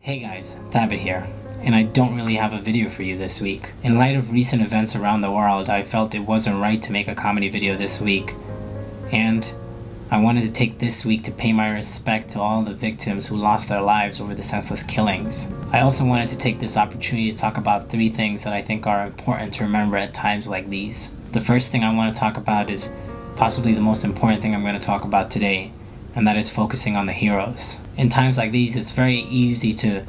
Hey guys, Thabit here, and I don't really have a video for you this week. In light of recent events around the world, I felt it wasn't right to make a comedy video this week, and I wanted to take this week to pay my respect to all the victims who lost their lives over the senseless killings. I also wanted to take this opportunity to talk about 3 things that I think are important to remember at times like these. The first thing I want to talk about is possibly the most important thing I'm going to talk about today, and that is focusing on the heroes. In times like these, it's very easy to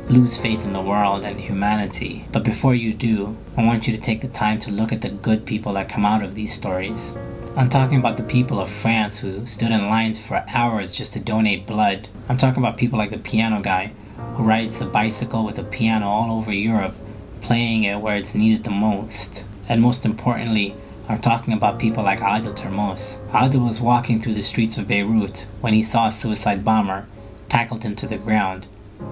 lose faith in the world and humanity. But before you do, I want you to take the time to look at the good people that come out of these stories. I'm talking about the people of France who stood in lines for hours just to donate blood. I'm talking about people like the piano guy who rides a bicycle with a piano all over Europe, playing it where it's needed the most. And most importantly, I'm talking about people like Adil Termos. Adil was walking through the streets of Beirut when he saw a suicide bomber, tackled him to the ground,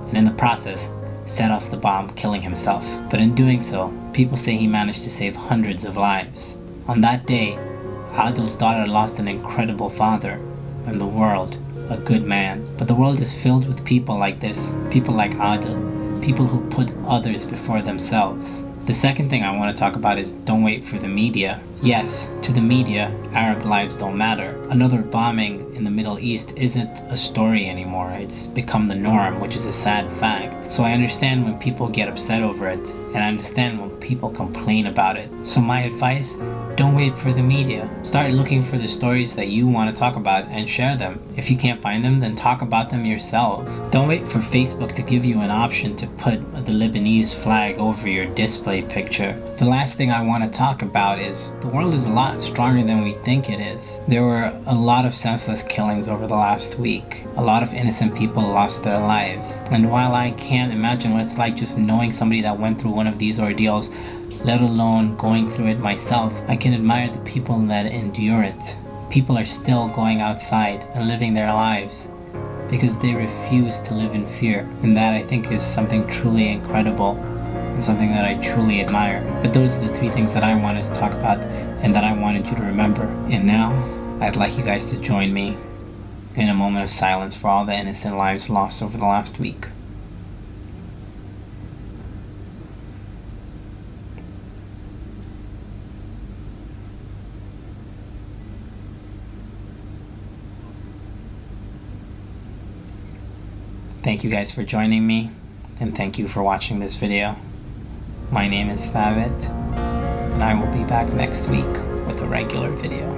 and in the process, set off the bomb, killing himself. But in doing so, people say he managed to save hundreds of lives. On that day, Adil's daughter lost an incredible father, and the world, a good man. But the world is filled with people like this, people like Adil, people who put others before themselves. The second thing I want to talk about is don't wait for the media. Yes, to the media, Arab lives don't matter. Another bombing in the Middle East isn't a story anymore. It's become the norm, which is a sad fact. So I understand when people get upset over it, and I understand when people complain about it. So my advice, don't wait for the media. Start looking for the stories that you want to talk about and share them. If you can't find them, then talk about them yourself. Don't wait for Facebook to give you an option to put the Lebanese flag over your display picture. The last thing I want to talk about is the world is a lot stronger than we think it is. There were a lot of senseless killings over the last week. A lot of innocent people lost their lives. And while I can't imagine what it's like just knowing somebody that went through one of these ordeals, let alone going through it myself, I can admire the people that endure it. People are still going outside and living their lives because they refuse to live in fear. And that, I think, is something truly incredible and something that I truly admire. But those are the 3 things that I wanted to talk about and that I wanted you to remember. And now, I'd like you guys to join me in a moment of silence for all the innocent lives lost over the last week. Thank you guys for joining me, and thank you for watching this video. My name is Thabit, and I will be back next week with a regular video.